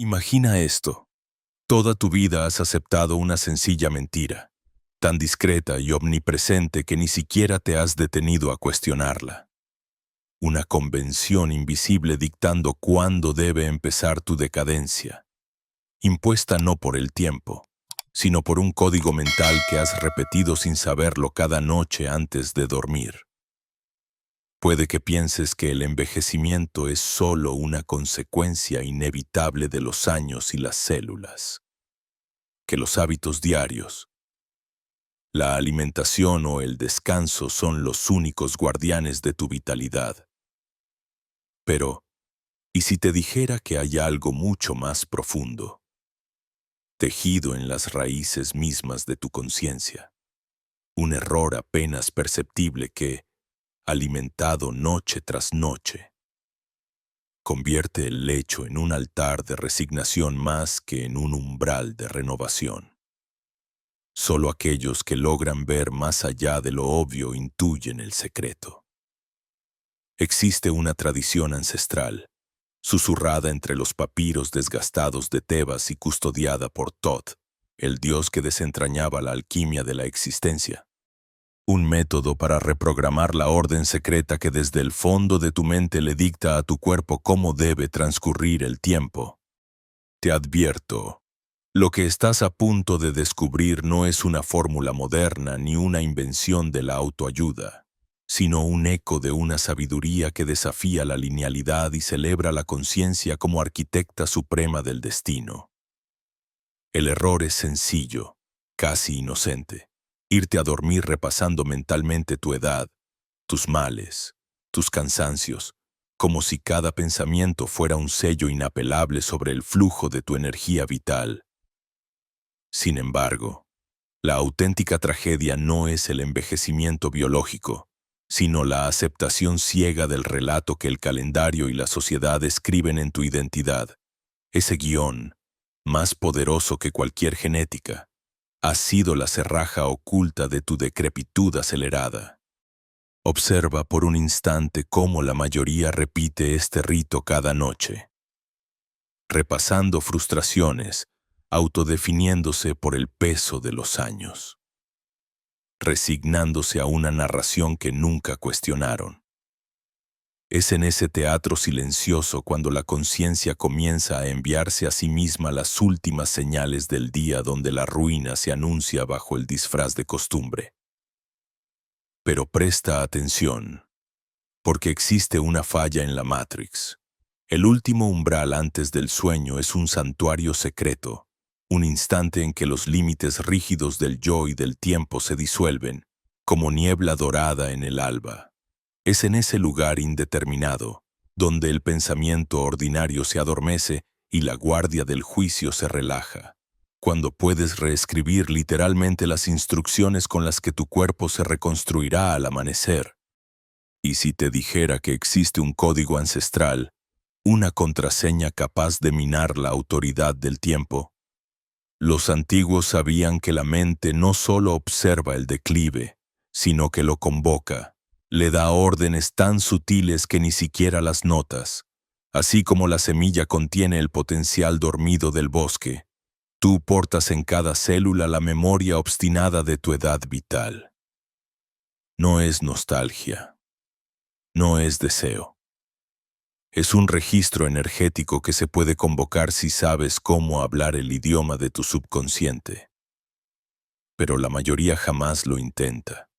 Imagina esto. Toda tu vida has aceptado una sencilla mentira, tan discreta y omnipresente que ni siquiera te has detenido a cuestionarla. Una convención invisible dictando cuándo debe empezar tu decadencia, impuesta no por el tiempo, sino por un código mental que has repetido sin saberlo cada noche antes de dormir. Puede que pienses que el envejecimiento es solo una consecuencia inevitable de los años y las células, que los hábitos diarios, la alimentación o el descanso son los únicos guardianes de tu vitalidad. Pero, ¿y si te dijera que hay algo mucho más profundo, tejido en las raíces mismas de tu conciencia? Un error apenas perceptible que, alimentado noche tras noche, convierte el lecho en un altar de resignación más que en un umbral de renovación. Solo aquellos que logran ver más allá de lo obvio intuyen el secreto. Existe una tradición ancestral, susurrada entre los papiros desgastados de Tebas y custodiada por Thoth, el dios que desentrañaba la alquimia de la existencia. Un método para reprogramar la orden secreta que desde el fondo de tu mente le dicta a tu cuerpo cómo debe transcurrir el tiempo. Te advierto, lo que estás a punto de descubrir no es una fórmula moderna ni una invención de la autoayuda, sino un eco de una sabiduría que desafía la linealidad y celebra la conciencia como arquitecta suprema del destino. El error es sencillo, casi inocente. Irte a dormir repasando mentalmente tu edad, tus males, tus cansancios, como si cada pensamiento fuera un sello inapelable sobre el flujo de tu energía vital. Sin embargo, la auténtica tragedia no es el envejecimiento biológico, sino la aceptación ciega del relato que el calendario y la sociedad escriben en tu identidad. Ese guión, más poderoso que cualquier genética, ha sido la cerraja oculta de tu decrepitud acelerada. Observa por un instante cómo la mayoría repite este rito cada noche, repasando frustraciones, autodefiniéndose por el peso de los años, resignándose a una narración que nunca cuestionaron. Es en ese teatro silencioso cuando la conciencia comienza a enviarse a sí misma las últimas señales del día donde la ruina se anuncia bajo el disfraz de costumbre. Pero presta atención, porque existe una falla en la Matrix. El último umbral antes del sueño es un santuario secreto, un instante en que los límites rígidos del yo y del tiempo se disuelven, como niebla dorada en el alba. Es en ese lugar indeterminado, donde el pensamiento ordinario se adormece y la guardia del juicio se relaja, cuando puedes reescribir literalmente las instrucciones con las que tu cuerpo se reconstruirá al amanecer. Y si te dijera que existe un código ancestral, una contraseña capaz de minar la autoridad del tiempo. Los antiguos sabían que la mente no solo observa el declive, sino que lo convoca. Le da órdenes tan sutiles que ni siquiera las notas. Así como la semilla contiene el potencial dormido del bosque, tú portas en cada célula la memoria obstinada de tu edad vital. No es nostalgia. No es deseo. Es un registro energético que se puede convocar si sabes cómo hablar el idioma de tu subconsciente. Pero la mayoría jamás lo intenta,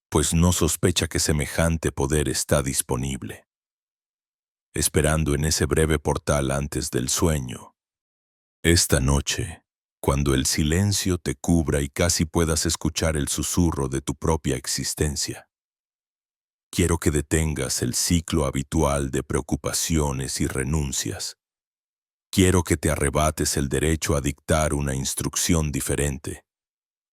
pues no sospecha que semejante poder está disponible, esperando en ese breve portal antes del sueño. Esta noche, cuando el silencio te cubra y casi puedas escuchar el susurro de tu propia existencia, quiero que detengas el ciclo habitual de preocupaciones y renuncias. Quiero que te arrebates el derecho a dictar una instrucción diferente,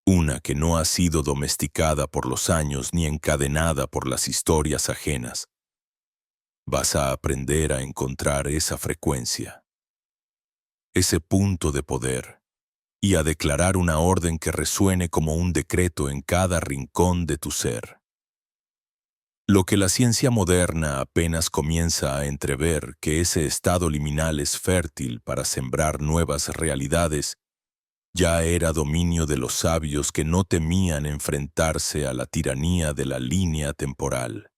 una que no ha sido domesticada por los años ni encadenada por las historias ajenas. Vas a aprender a encontrar esa frecuencia, ese punto de poder, y a declarar una orden que resuene como un decreto en cada rincón de tu ser. Lo que la ciencia moderna apenas comienza a entrever, que ese estado liminal es fértil para sembrar nuevas realidades, ya era dominio de los sabios que no temían enfrentarse a la tiranía de la línea temporal.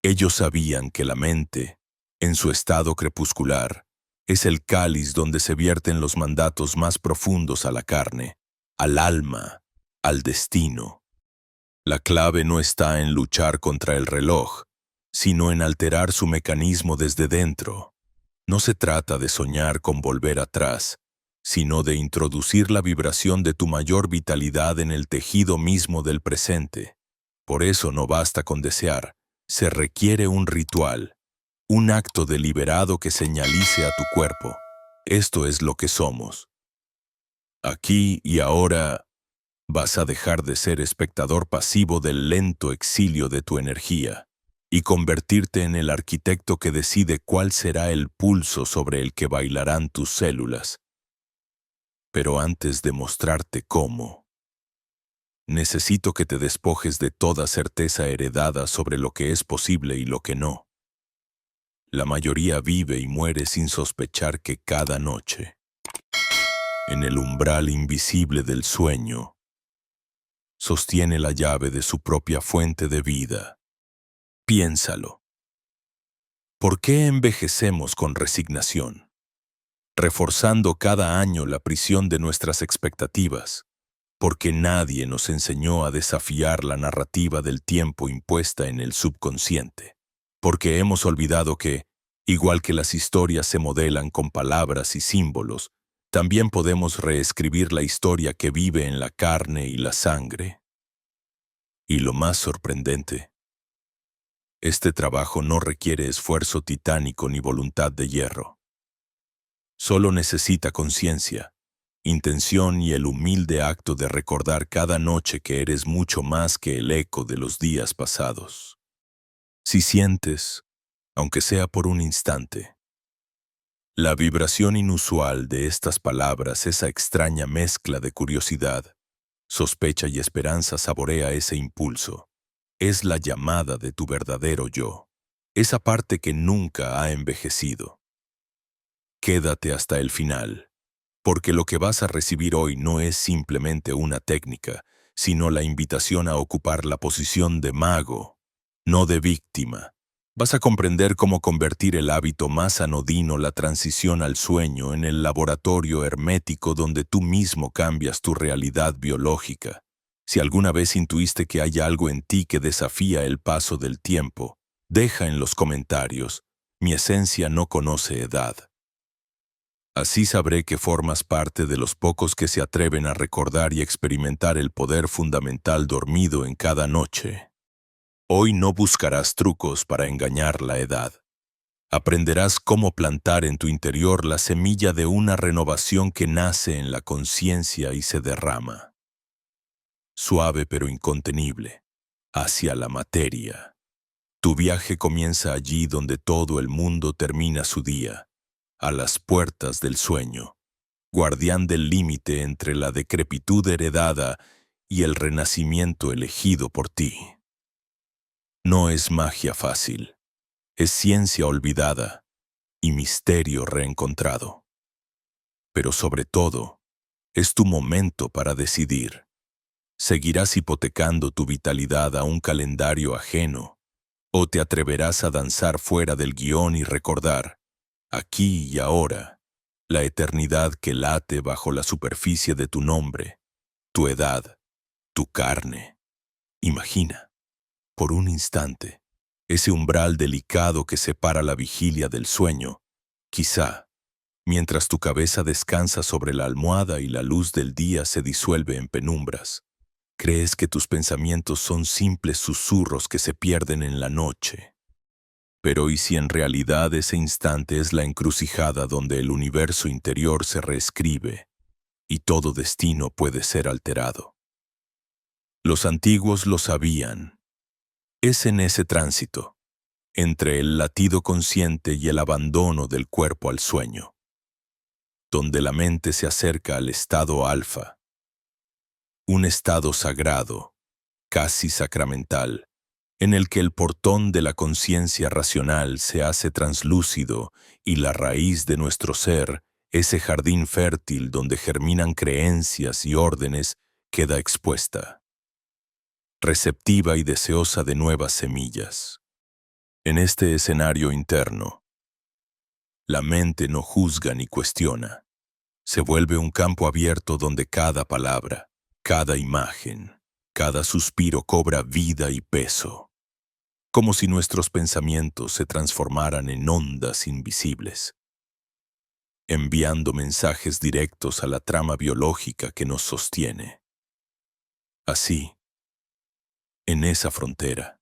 Ellos sabían que la mente, en su estado crepuscular, es el cáliz donde se vierten los mandatos más profundos a la carne, al alma, al destino. La clave no está en luchar contra el reloj, sino en alterar su mecanismo desde dentro. No se trata de soñar con volver atrás, sino de introducir la vibración de tu mayor vitalidad en el tejido mismo del presente. Por eso no basta con desear, se requiere un ritual, un acto deliberado que señalice a tu cuerpo. Esto es lo que somos. Aquí y ahora vas a dejar de ser espectador pasivo del lento exilio de tu energía y convertirte en el arquitecto que decide cuál será el pulso sobre el que bailarán tus células. Pero antes de mostrarte cómo, necesito que te despojes de toda certeza heredada sobre lo que es posible y lo que no. La mayoría vive y muere sin sospechar que cada noche, en el umbral invisible del sueño, sostiene la llave de su propia fuente de vida. Piénsalo. ¿Por qué envejecemos con resignación, reforzando cada año la prisión de nuestras expectativas? Porque nadie nos enseñó a desafiar la narrativa del tiempo impuesta en el subconsciente. Porque hemos olvidado que, igual que las historias se modelan con palabras y símbolos, también podemos reescribir la historia que vive en la carne y la sangre. Y lo más sorprendente, este trabajo no requiere esfuerzo titánico ni voluntad de hierro. Solo necesita conciencia, intención y el humilde acto de recordar cada noche que eres mucho más que el eco de los días pasados. Si sientes, aunque sea por un instante, la vibración inusual de estas palabras, esa extraña mezcla de curiosidad, sospecha y esperanza, saborea ese impulso. Es la llamada de tu verdadero yo, esa parte que nunca ha envejecido. Quédate hasta el final, porque lo que vas a recibir hoy no es simplemente una técnica, sino la invitación a ocupar la posición de mago, no de víctima. Vas a comprender cómo convertir el hábito más anodino, la transición al sueño, en el laboratorio hermético donde tú mismo cambias tu realidad biológica. Si alguna vez intuiste que hay algo en ti que desafía el paso del tiempo, deja en los comentarios: mi esencia no conoce edad. Así sabré que formas parte de los pocos que se atreven a recordar y experimentar el poder fundamental dormido en cada noche. Hoy no buscarás trucos para engañar la edad. Aprenderás cómo plantar en tu interior la semilla de una renovación que nace en la conciencia y se derrama, suave pero incontenible, hacia la materia. Tu viaje comienza allí donde todo el mundo termina su día, a las puertas del sueño, guardián del límite entre la decrepitud heredada y el renacimiento elegido por ti. No es magia fácil, es ciencia olvidada y misterio reencontrado. Pero sobre todo, es tu momento para decidir. ¿Seguirás hipotecando tu vitalidad a un calendario ajeno? ¿O te atreverás a danzar fuera del guión y recordar, aquí y ahora, la eternidad que late bajo la superficie de tu nombre, tu edad, tu carne? Imagina, por un instante, ese umbral delicado que separa la vigilia del sueño. Quizá, mientras tu cabeza descansa sobre la almohada y la luz del día se disuelve en penumbras, crees que tus pensamientos son simples susurros que se pierden en la noche. Pero ¿y si en realidad ese instante es la encrucijada donde el universo interior se reescribe y todo destino puede ser alterado? Los antiguos lo sabían. Es en ese tránsito, entre el latido consciente y el abandono del cuerpo al sueño, donde la mente se acerca al estado alfa, un estado sagrado, casi sacramental, en el que el portón de la conciencia racional se hace translúcido y la raíz de nuestro ser, ese jardín fértil donde germinan creencias y órdenes, queda expuesta, receptiva y deseosa de nuevas semillas. En este escenario interno, la mente no juzga ni cuestiona. Se vuelve un campo abierto donde cada palabra, cada imagen, cada suspiro cobra vida y peso, como si nuestros pensamientos se transformaran en ondas invisibles, enviando mensajes directos a la trama biológica que nos sostiene. Así, en esa frontera,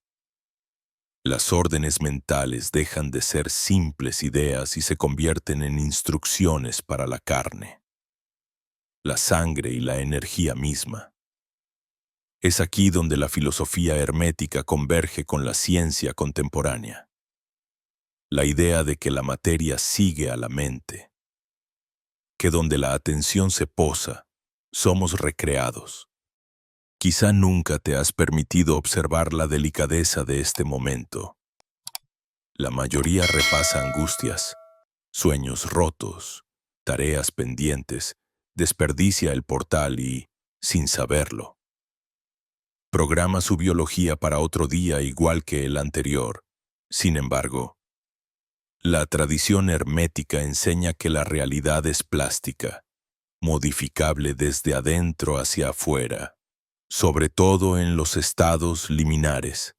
las órdenes mentales dejan de ser simples ideas y se convierten en instrucciones para la carne, la sangre y la energía misma. Es aquí donde la filosofía hermética converge con la ciencia contemporánea. La idea de que la materia sigue a la mente, que donde la atención se posa, somos recreados. Quizá nunca te has permitido observar la delicadeza de este momento. La mayoría repasa angustias, sueños rotos, tareas pendientes, desperdicia el portal y, sin saberlo, programa su biología para otro día igual que el anterior. Sin embargo, la tradición hermética enseña que la realidad es plástica, modificable desde adentro hacia afuera, sobre todo en los estados liminares,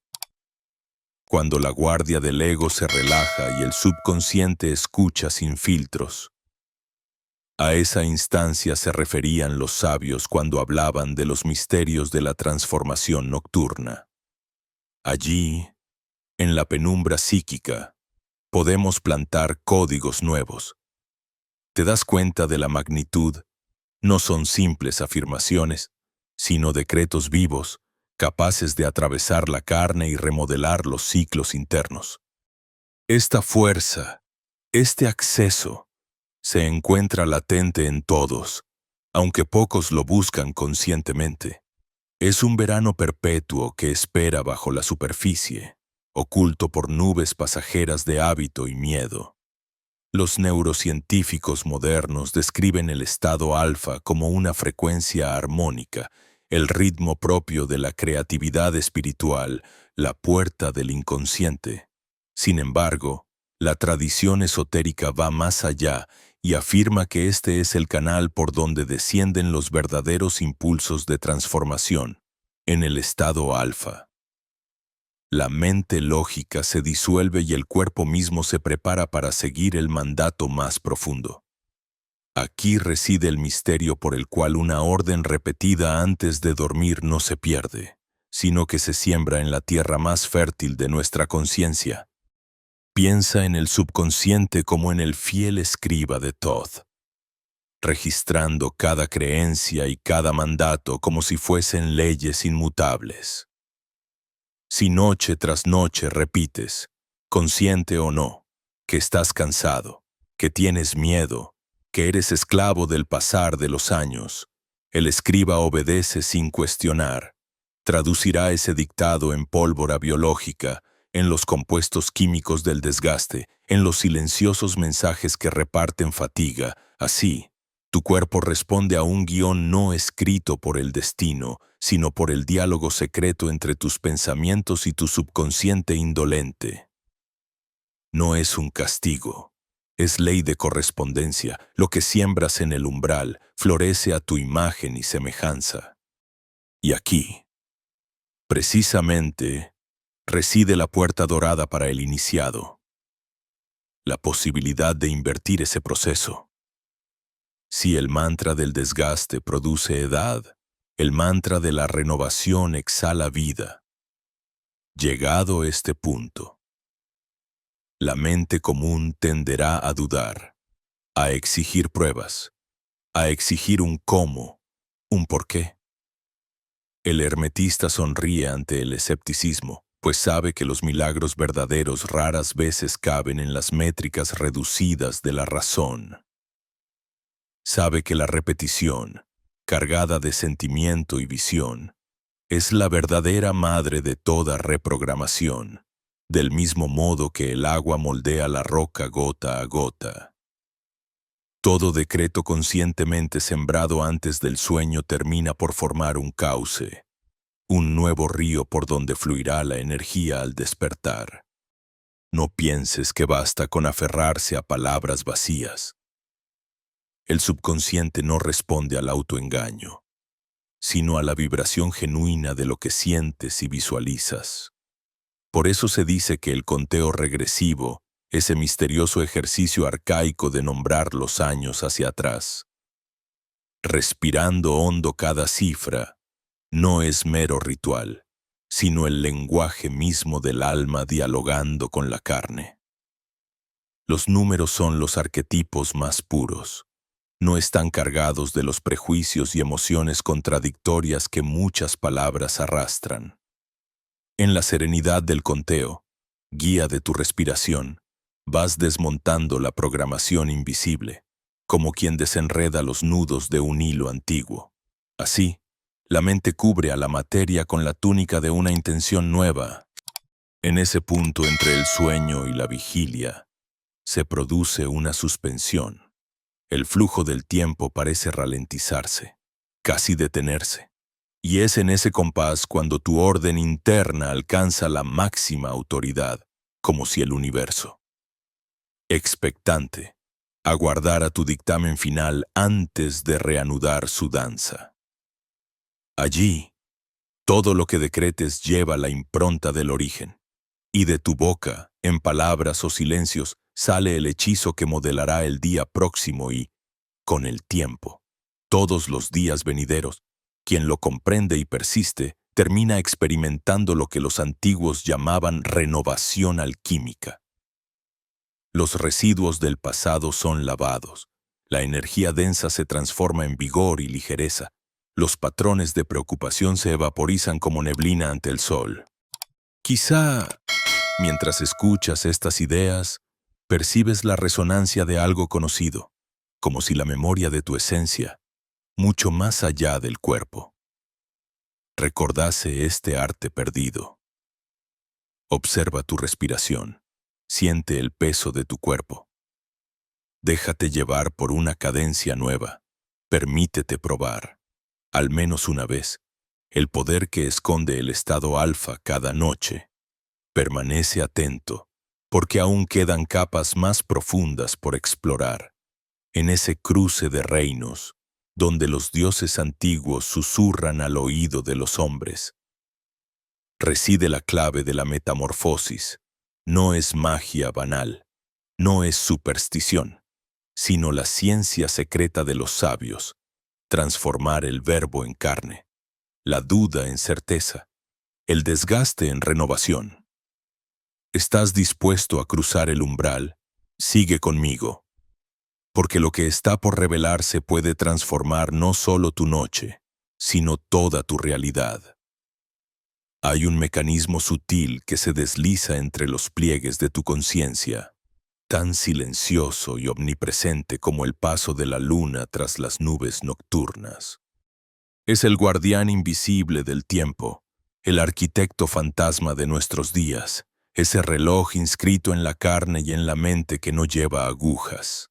cuando la guardia del ego se relaja y el subconsciente escucha sin filtros. A esa instancia se referían los sabios cuando hablaban de los misterios de la transformación nocturna. Allí, en la penumbra psíquica, podemos plantar códigos nuevos. ¿Te das cuenta de la magnitud? No son simples afirmaciones, sino decretos vivos, capaces de atravesar la carne y remodelar los ciclos internos. Esta fuerza, este acceso, se encuentra latente en todos, aunque pocos lo buscan conscientemente. Es un verano perpetuo que espera bajo la superficie, oculto por nubes pasajeras de hábito y miedo. Los neurocientíficos modernos describen el estado alfa como una frecuencia armónica, el ritmo propio de la creatividad espiritual, la puerta del inconsciente. Sin embargo, la tradición esotérica va más allá y afirma que este es el canal por donde descienden los verdaderos impulsos de transformación, en el estado alfa. La mente lógica se disuelve y el cuerpo mismo se prepara para seguir el mandato más profundo. Aquí reside el misterio por el cual una orden repetida antes de dormir no se pierde, sino que se siembra en la tierra más fértil de nuestra conciencia. Piensa en el subconsciente como en el fiel escriba de Thoth, registrando cada creencia y cada mandato como si fuesen leyes inmutables. Si noche tras noche repites, consciente o no, que estás cansado, que tienes miedo, que eres esclavo del pasar de los años, el escriba obedece sin cuestionar, traducirá ese dictado en pólvora biológica, en los compuestos químicos del desgaste, en los silenciosos mensajes que reparten fatiga. Así, tu cuerpo responde a un guión no escrito por el destino, sino por el diálogo secreto entre tus pensamientos y tu subconsciente indolente. No es un castigo, es ley de correspondencia. Lo que siembras en el umbral florece a tu imagen y semejanza. Y aquí, precisamente, reside la puerta dorada para el iniciado, la posibilidad de invertir ese proceso. Si el mantra del desgaste produce edad, el mantra de la renovación exhala vida. Llegado este punto, la mente común tenderá a dudar, a exigir pruebas, a exigir un cómo, un por qué. El hermetista sonríe ante el escepticismo, pues sabe que los milagros verdaderos raras veces caben en las métricas reducidas de la razón. Sabe que la repetición, cargada de sentimiento y visión, Es la verdadera madre de toda reprogramación, del mismo modo que el agua moldea la roca gota a gota. Todo decreto conscientemente sembrado antes del sueño termina por formar un cauce, un nuevo río por donde fluirá la energía al despertar. No pienses que basta con aferrarse a palabras vacías. El subconsciente no responde al autoengaño, sino a la vibración genuina de lo que sientes y visualizas. Por eso se dice que el conteo regresivo, ese misterioso ejercicio arcaico de nombrar los años hacia atrás, respirando hondo cada cifra, no es mero ritual, sino el lenguaje mismo del alma dialogando con la carne. Los números son los arquetipos más puros. No están cargados de los prejuicios y emociones contradictorias que muchas palabras arrastran. En la serenidad del conteo, guía de tu respiración, vas desmontando la programación invisible, como quien desenreda los nudos de un hilo antiguo. Así, la mente cubre a la materia con la túnica de una intención nueva. En ese punto entre el sueño y la vigilia, se produce una suspensión. El flujo del tiempo parece ralentizarse, casi detenerse. Y es en ese compás cuando tu orden interna alcanza la máxima autoridad, como si el universo, expectante, aguardara tu dictamen final antes de reanudar su danza. Allí, todo lo que decretes lleva la impronta del origen, y de tu boca, en palabras o silencios, sale el hechizo que modelará el día próximo y, con el tiempo, todos los días venideros, quien lo comprende y persiste, termina experimentando lo que los antiguos llamaban renovación alquímica. Los residuos del pasado son lavados, la energía densa se transforma en vigor y ligereza, los patrones de preocupación se evaporizan como neblina ante el sol. Quizá, mientras escuchas estas ideas, percibes la resonancia de algo conocido, como si la memoria de tu esencia, mucho más allá del cuerpo, recordase este arte perdido. Observa tu respiración, siente el peso de tu cuerpo. Déjate llevar por una cadencia nueva, permítete probar, al menos una vez, el poder que esconde el estado alfa cada noche. Permanece atento, porque aún quedan capas más profundas por explorar, en ese cruce de reinos, donde los dioses antiguos susurran al oído de los hombres. Reside la clave de la metamorfosis. No es magia banal, no es superstición, sino la ciencia secreta de los sabios, transformar el verbo en carne, la duda en certeza, el desgaste en renovación. ¿Estás dispuesto a cruzar el umbral? Sigue conmigo, porque lo que está por revelarse puede transformar no solo tu noche, sino toda tu realidad. Hay un mecanismo sutil que se desliza entre los pliegues de tu conciencia, tan silencioso y omnipresente como el paso de la luna tras las nubes nocturnas. Es el guardián invisible del tiempo, el arquitecto fantasma de nuestros días, ese reloj inscrito en la carne y en la mente que no lleva agujas,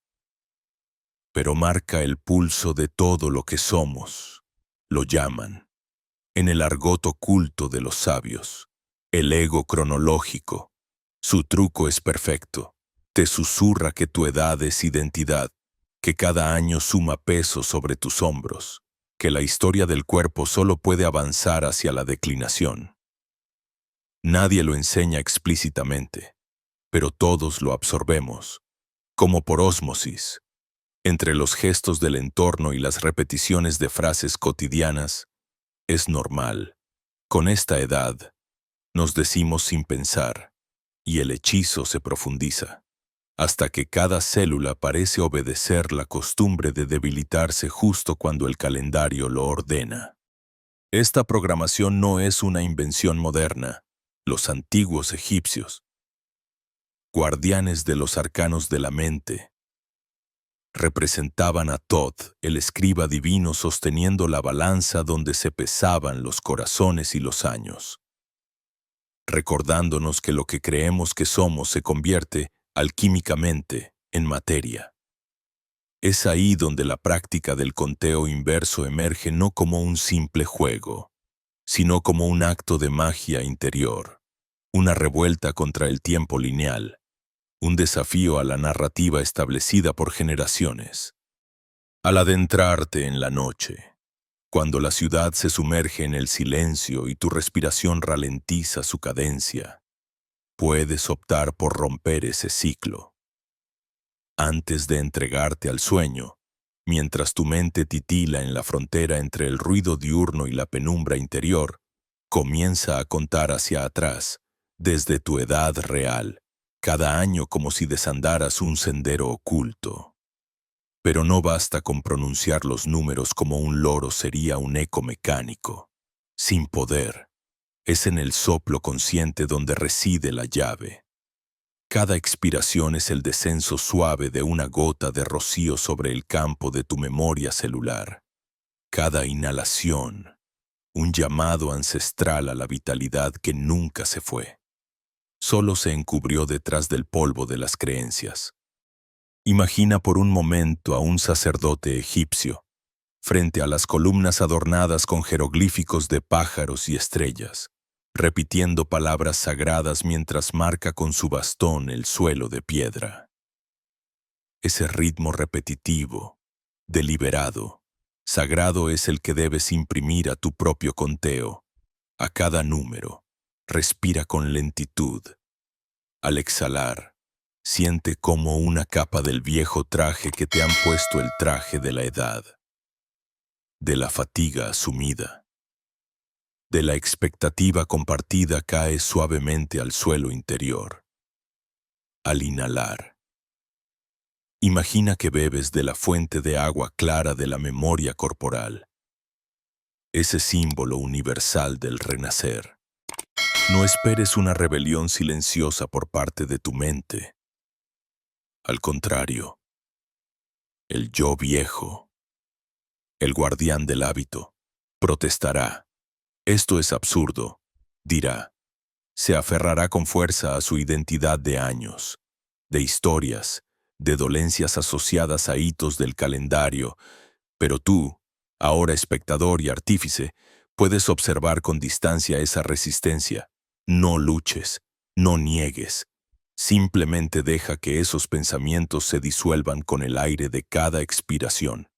pero marca el pulso de todo lo que somos. Lo llaman, en el argot oculto de los sabios, el ego cronológico. Su truco es perfecto. Te susurra que tu edad es identidad, que cada año suma peso sobre tus hombros, que la historia del cuerpo solo puede avanzar hacia la declinación. Nadie lo enseña explícitamente, pero todos lo absorbemos, como por ósmosis. Entre los gestos del entorno y las repeticiones de frases cotidianas, es normal. Con esta edad, nos decimos sin pensar, y el hechizo se profundiza, hasta que cada célula parece obedecer la costumbre de debilitarse justo cuando el calendario lo ordena. Esta programación no es una invención moderna. Los antiguos egipcios, guardianes de los arcanos de la mente, representaban a Thoth, el escriba divino sosteniendo la balanza donde se pesaban los corazones y los años, recordándonos que lo que creemos que somos se convierte, alquímicamente, en materia. Es ahí donde la práctica del conteo inverso emerge no como un simple juego, sino como un acto de magia interior, una revuelta contra el tiempo lineal, un desafío a la narrativa establecida por generaciones. Al adentrarte en la noche, cuando la ciudad se sumerge en el silencio y tu respiración ralentiza su cadencia, puedes optar por romper ese ciclo. Antes de entregarte al sueño, mientras tu mente titila en la frontera entre el ruido diurno y la penumbra interior, comienza a contar hacia atrás, desde tu edad real, cada año como si desandaras un sendero oculto. Pero no basta con pronunciar los números como un loro sería un eco mecánico, sin poder. Es en el soplo consciente donde reside la llave. Cada expiración es el descenso suave de una gota de rocío sobre el campo de tu memoria celular. Cada inhalación, un llamado ancestral a la vitalidad que nunca se fue. Solo se encubrió detrás del polvo de las creencias. Imagina por un momento a un sacerdote egipcio, frente a las columnas adornadas con jeroglíficos de pájaros y estrellas, repitiendo palabras sagradas mientras marca con su bastón el suelo de piedra. Ese ritmo repetitivo, deliberado, sagrado es el que debes imprimir a tu propio conteo, a cada número. Respira con lentitud. Al exhalar, siente como una capa del viejo traje que te han puesto el traje de la edad, de la fatiga asumida, de la expectativa compartida cae suavemente al suelo interior. Al inhalar, imagina que bebes de la fuente de agua clara de la memoria corporal, ese símbolo universal del renacer. No esperes una rebelión silenciosa por parte de tu mente. Al contrario, el yo viejo, el guardián del hábito, protestará. Esto es absurdo, dirá. Se aferrará con fuerza a su identidad de años, de historias, de dolencias asociadas a hitos del calendario, pero tú, ahora espectador y artífice, puedes observar con distancia esa resistencia. No luches, no niegues. Simplemente deja que esos pensamientos se disuelvan con el aire de cada expiración.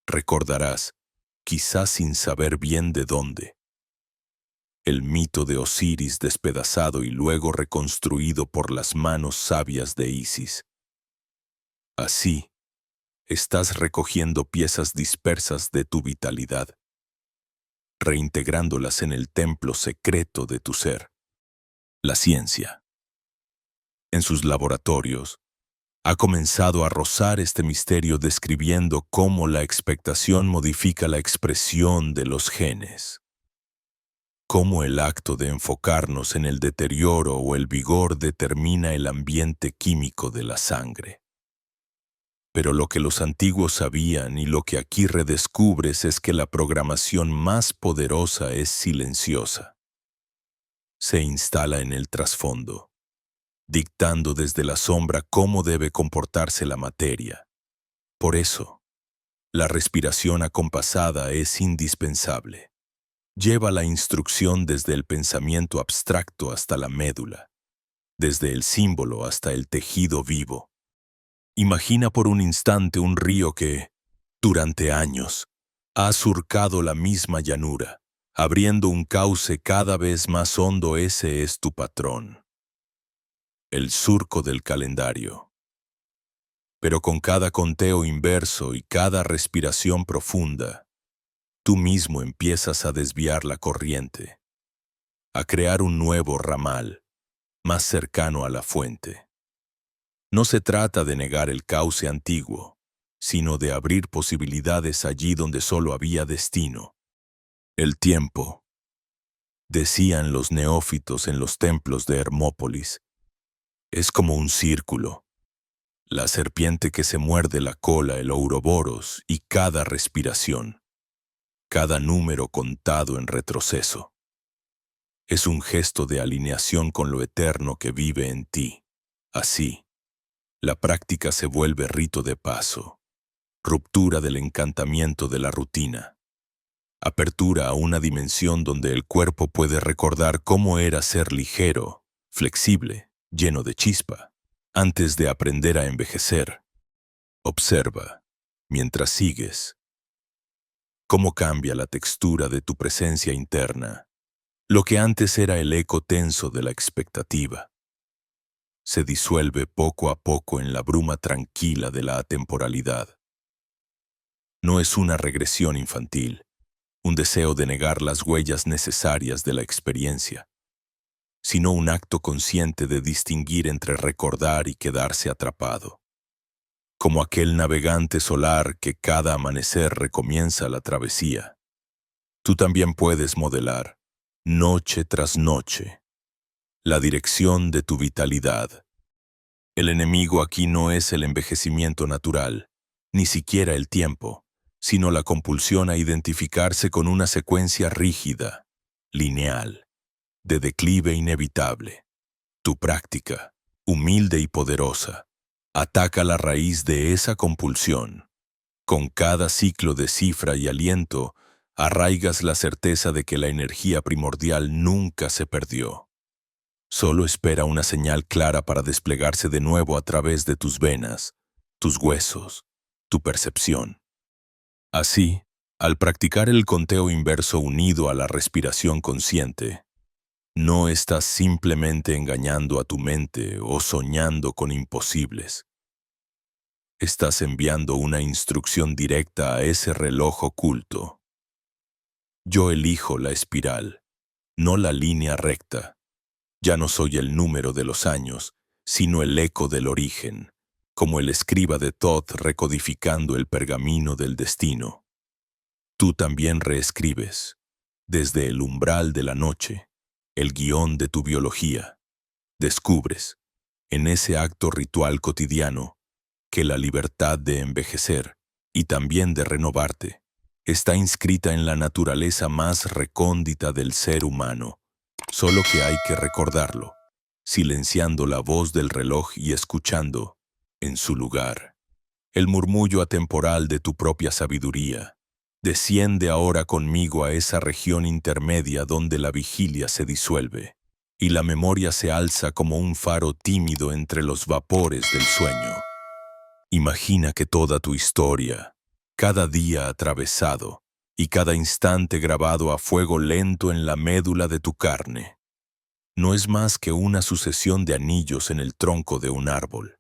Recordarás, quizás sin saber bien de dónde, el mito de Osiris despedazado y luego reconstruido por las manos sabias de Isis. Así, estás recogiendo piezas dispersas de tu vitalidad, reintegrándolas en el templo secreto de tu ser, la ciencia. En sus laboratorios, ha comenzado a rozar este misterio describiendo cómo la expectación modifica la expresión de los genes, cómo el acto de enfocarnos en el deterioro o el vigor determina el ambiente químico de la sangre. Pero lo que los antiguos sabían y lo que aquí redescubres es que la programación más poderosa es silenciosa. Se instala en el trasfondo, dictando desde la sombra cómo debe comportarse la materia. Por eso, la respiración acompasada es indispensable. Lleva la instrucción desde el pensamiento abstracto hasta la médula, desde el símbolo hasta el tejido vivo. Imagina por un instante un río que, durante años, ha surcado la misma llanura, abriendo un cauce cada vez más hondo. Ese es tu patrón, el surco del calendario. Pero con cada conteo inverso y cada respiración profunda, tú mismo empiezas a desviar la corriente, a crear un nuevo ramal, más cercano a la fuente. No se trata de negar el cauce antiguo, sino de abrir posibilidades allí donde solo había destino. El tiempo, decían los neófitos en los templos de Hermópolis, es como un círculo. la serpiente que se muerde la cola, el ouroboros, y cada respiración, cada número contado en retroceso. Es un gesto de alineación con lo eterno que vive en ti. Así, la práctica se vuelve rito de paso, ruptura del encantamiento de la rutina, apertura a una dimensión donde el cuerpo puede recordar cómo era ser ligero, flexible, lleno de chispa, antes de aprender a envejecer. Observa, mientras sigues, cómo cambia la textura de tu presencia interna. Lo que antes era el eco tenso de la expectativa se disuelve poco a poco en la bruma tranquila de la atemporalidad. No es una regresión infantil, un deseo de negar las huellas necesarias de la experiencia, sino un acto consciente de distinguir entre recordar y quedarse atrapado. Como aquel navegante solar que cada amanecer recomienza la travesía. Tú también puedes modelar, noche tras noche, la dirección de tu vitalidad. El enemigo aquí no es el envejecimiento natural, ni siquiera el tiempo, sino la compulsión a identificarse con una secuencia rígida, lineal, de declive inevitable. Tu práctica, humilde y poderosa, ataca la raíz de esa compulsión. Con cada ciclo de cifra y aliento, arraigas la certeza de que la energía primordial nunca se perdió. Solo espera una señal clara para desplegarse de nuevo a través de tus venas, tus huesos, tu percepción. Así, al practicar el conteo inverso unido a la respiración consciente, no estás simplemente engañando a tu mente o soñando con imposibles. Estás enviando una instrucción directa a ese reloj oculto. Yo elijo la espiral, no la línea recta. Ya no soy el número de los años, sino el eco del origen, como el escriba de Thoth recodificando el pergamino del destino. Tú también reescribes, desde el umbral de la noche, el guión de tu biología. Descubres, en ese acto ritual cotidiano, que la libertad de envejecer y también de renovarte está inscrita en la naturaleza más recóndita del ser humano. Solo que hay que recordarlo, silenciando la voz del reloj y escuchando, en su lugar, el murmullo atemporal de tu propia sabiduría. Desciende ahora conmigo a esa región intermedia donde la vigilia se disuelve y la memoria se alza como un faro tímido entre los vapores del sueño. Imagina que toda tu historia, cada día atravesado y cada instante grabado a fuego lento en la médula de tu carne, no es más que una sucesión de anillos en el tronco de un árbol,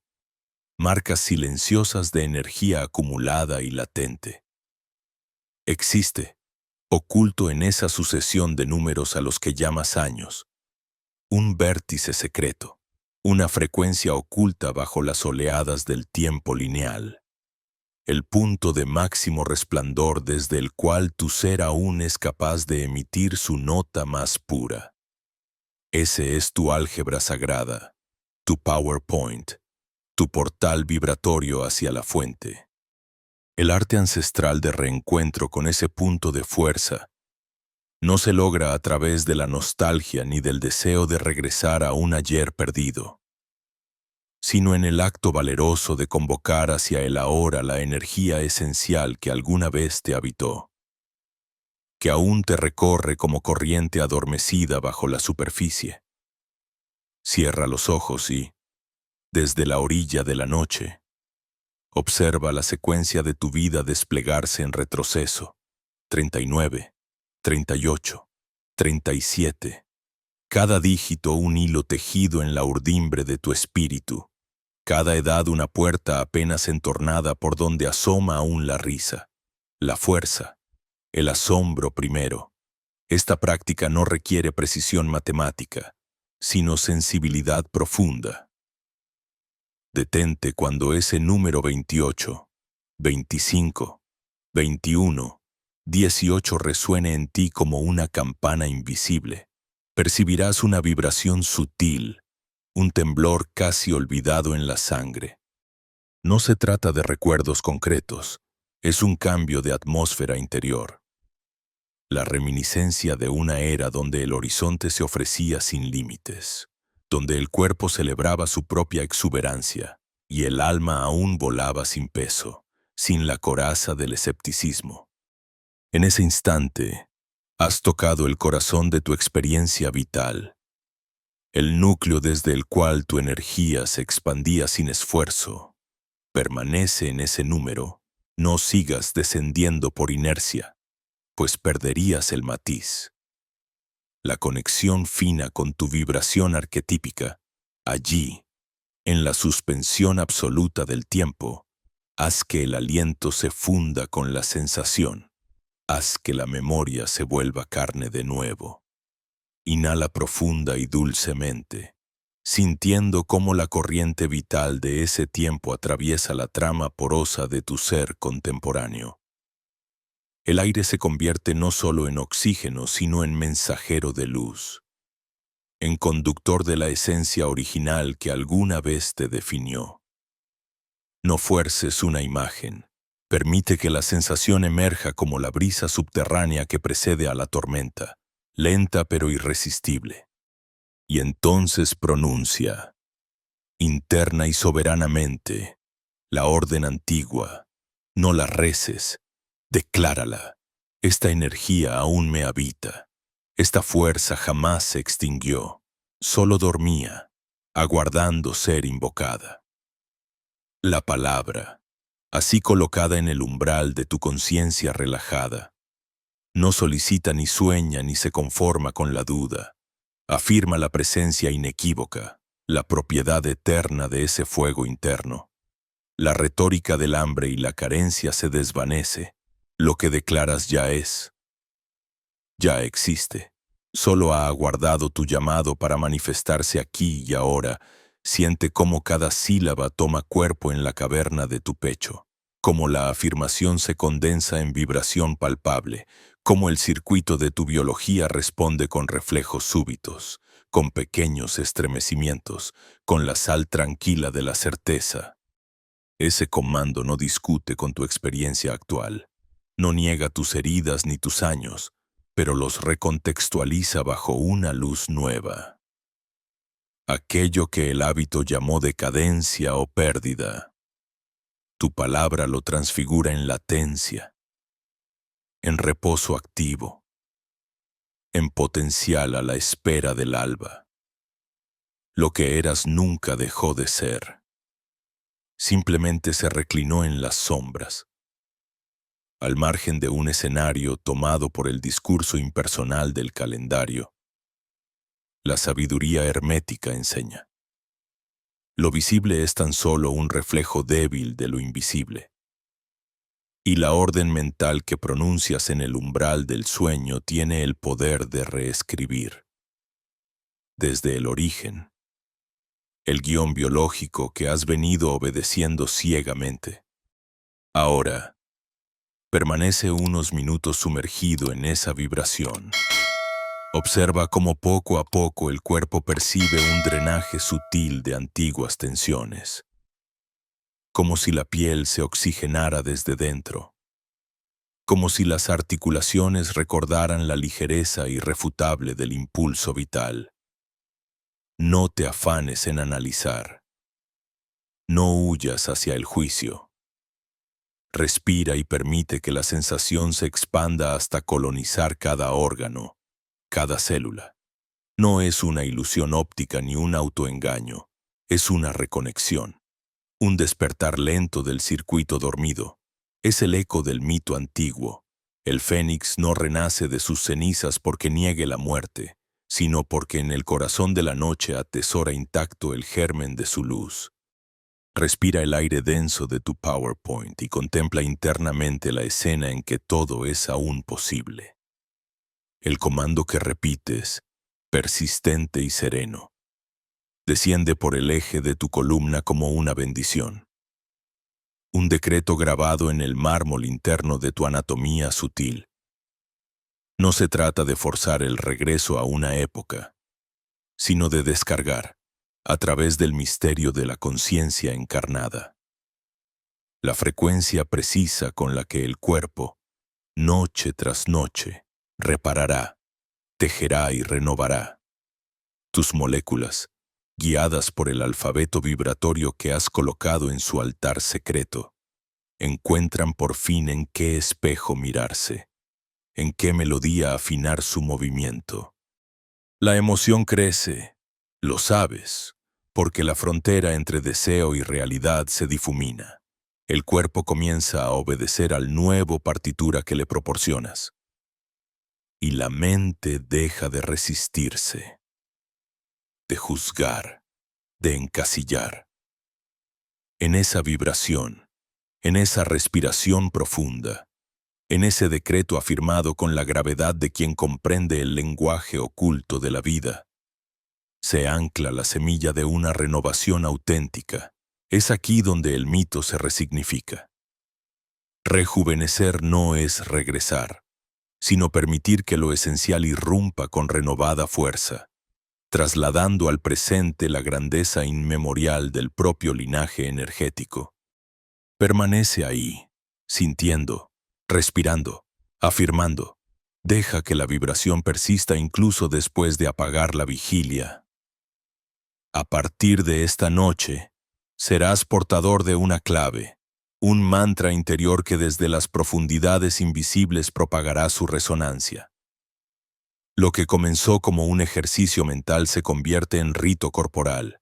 marcas silenciosas de energía acumulada y latente. Existe, oculto en esa sucesión de números a los que llamas años, un vértice secreto, una frecuencia oculta bajo las oleadas del tiempo lineal, el punto de máximo resplandor desde el cual tu ser aún es capaz de emitir su nota más pura. Ese es tu álgebra sagrada, tu PowerPoint, tu portal vibratorio hacia la fuente. El arte ancestral de reencuentro con ese punto de fuerza no se logra a través de la nostalgia ni del deseo de regresar a un ayer perdido, sino en el acto valeroso de convocar hacia el ahora la energía esencial que alguna vez te habitó, que aún te recorre como corriente adormecida bajo la superficie. Cierra los ojos y, desde la orilla de la noche, observa la secuencia de tu vida desplegarse en retroceso. 39, 38, 37. Cada dígito un hilo tejido en la urdimbre de tu espíritu. Cada edad una puerta apenas entornada por donde asoma aún la risa, la fuerza, el asombro primero. Esta práctica no requiere precisión matemática, sino sensibilidad profunda. Detente cuando ese número 28, 25, 21, 18 resuene en ti como una campana invisible. Percibirás una vibración sutil, un temblor casi olvidado en la sangre. No se trata de recuerdos concretos, es un cambio de atmósfera interior. La reminiscencia de una era donde el horizonte se ofrecía sin límites, donde el cuerpo celebraba su propia exuberancia y el alma aún volaba sin peso, sin la coraza del escepticismo. En ese instante, has tocado el corazón de tu experiencia vital, el núcleo desde el cual tu energía se expandía sin esfuerzo. Permanece en ese número, no sigas descendiendo por inercia, pues perderías el matiz. La conexión fina con tu vibración arquetípica, allí, en la suspensión absoluta del tiempo, haz que el aliento se funda con la sensación, haz que la memoria se vuelva carne de nuevo. Inhala profunda y dulcemente, sintiendo cómo la corriente vital de ese tiempo atraviesa la trama porosa de tu ser contemporáneo. El aire se convierte no solo en oxígeno, sino en mensajero de luz, en conductor de la esencia original que alguna vez te definió. No fuerces una imagen, permite que la sensación emerja como la brisa subterránea que precede a la tormenta, lenta pero irresistible. Y entonces pronuncia, interna y soberanamente, la orden antigua. No la reces, declárala. Esta energía aún me habita. Esta fuerza jamás se extinguió. Solo dormía, aguardando ser invocada. La palabra, así colocada en el umbral de tu conciencia relajada, no solicita ni sueña ni se conforma con la duda. Afirma la presencia inequívoca, la propiedad eterna de ese fuego interno. La retórica del hambre y la carencia se desvanece. Lo que declaras ya es. Ya existe. Solo ha aguardado tu llamado para manifestarse aquí y ahora. Siente cómo cada sílaba toma cuerpo en la caverna de tu pecho, cómo la afirmación se condensa en vibración palpable, cómo el circuito de tu biología responde con reflejos súbitos, con pequeños estremecimientos, con la sal tranquila de la certeza. Ese comando no discute con tu experiencia actual, no niega tus heridas ni tus años, pero los recontextualiza bajo una luz nueva. Aquello que el hábito llamó decadencia o pérdida, tu palabra lo transfigura en latencia, en reposo activo, en potencial a la espera del alba. Lo que eras nunca dejó de ser. Simplemente se reclinó en las sombras, al margen de un escenario tomado por el discurso impersonal del calendario. La sabiduría hermética enseña. Lo visible es tan solo un reflejo débil de lo invisible. Y la orden mental que pronuncias en el umbral del sueño tiene el poder de reescribir. Desde el origen, el guión biológico que has venido obedeciendo ciegamente. Ahora, permanece unos minutos sumergido en esa vibración. Observa cómo poco a poco el cuerpo percibe un drenaje sutil de antiguas tensiones, como si la piel se oxigenara desde dentro, como si las articulaciones recordaran la ligereza irrefutable del impulso vital. No te afanes en analizar, no huyas hacia el juicio. Respira y permite que la sensación se expanda hasta colonizar cada órgano, cada célula. No es una ilusión óptica ni un autoengaño, es una reconexión, un despertar lento del circuito dormido. Es el eco del mito antiguo. El fénix no renace de sus cenizas porque niegue la muerte, sino porque en el corazón de la noche atesora intacto el germen de su luz. Respira el aire denso de tu PowerPoint y contempla internamente la escena en que todo es aún posible. El comando que repites, persistente y sereno, desciende por el eje de tu columna como una bendición. Un decreto grabado en el mármol interno de tu anatomía sutil. No se trata de forzar el regreso a una época, sino de descargar, a través del misterio de la conciencia encarnada, la frecuencia precisa con la que el cuerpo, noche tras noche, reparará, tejerá y renovará. Tus moléculas, guiadas por el alfabeto vibratorio que has colocado en su altar secreto, encuentran por fin en qué espejo mirarse, en qué melodía afinar su movimiento. La emoción crece, lo sabes, porque la frontera entre deseo y realidad se difumina. El cuerpo comienza a obedecer al nuevo partitura que le proporcionas. Y la mente deja de resistirse, de juzgar, de encasillar. En esa vibración, en esa respiración profunda, en ese decreto afirmado con la gravedad de quien comprende el lenguaje oculto de la vida, se ancla la semilla de una renovación auténtica. Es aquí donde el mito se resignifica. Rejuvenecer no es regresar, sino permitir que lo esencial irrumpa con renovada fuerza, trasladando al presente la grandeza inmemorial del propio linaje energético. Permanece ahí, sintiendo, respirando, afirmando. Deja que la vibración persista incluso después de apagar la vigilia. A partir de esta noche, serás portador de una clave, un mantra interior que desde las profundidades invisibles propagará su resonancia. Lo que comenzó como un ejercicio mental se convierte en rito corporal,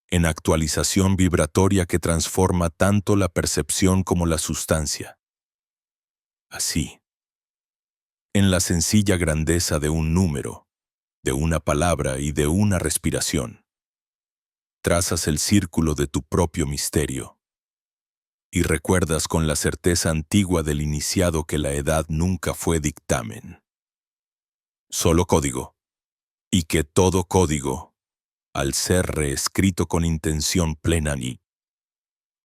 en actualización vibratoria que transforma tanto la percepción como la sustancia. Así, en la sencilla grandeza de un número, de una palabra y de una respiración, trazas el círculo de tu propio misterio y recuerdas con la certeza antigua del iniciado que la edad nunca fue dictamen, solo código, y que todo código, al ser reescrito con intención plena,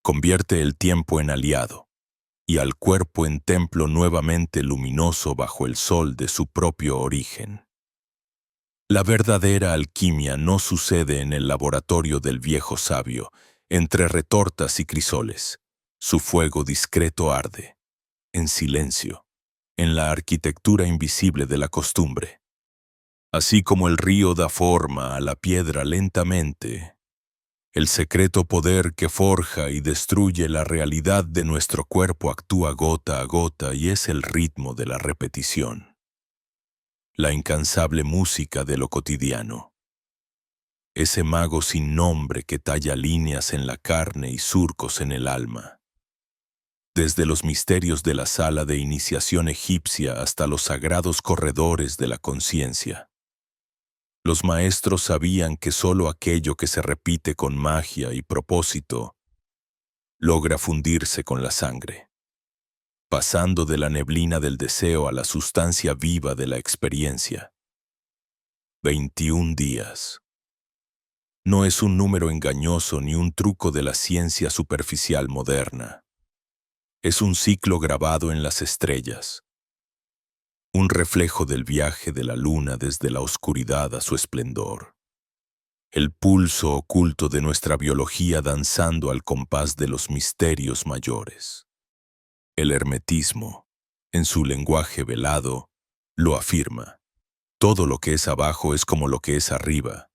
convierte el tiempo en aliado y al cuerpo en templo nuevamente luminoso bajo el sol de su propio origen. La verdadera alquimia no sucede en el laboratorio del viejo sabio, entre retortas y crisoles. Su fuego discreto arde, en silencio, en la arquitectura invisible de la costumbre. Así como el río da forma a la piedra lentamente, el secreto poder que forja y destruye la realidad de nuestro cuerpo actúa gota a gota y es el ritmo de la repetición. La incansable música de lo cotidiano. Ese mago sin nombre que talla líneas en la carne y surcos en el alma. Desde los misterios de la sala de iniciación egipcia hasta los sagrados corredores de la conciencia. Los maestros sabían que solo aquello que se repite con magia y propósito logra fundirse con la sangre, pasando de la neblina del deseo a la sustancia viva de la experiencia. 21 días. No es un número engañoso ni un truco de la ciencia superficial moderna. Es un ciclo grabado en las estrellas, un reflejo del viaje de la luna desde la oscuridad a su esplendor. El pulso oculto de nuestra biología danzando al compás de los misterios mayores. El hermetismo, en su lenguaje velado, lo afirma. Todo lo que es abajo es como lo que es arriba.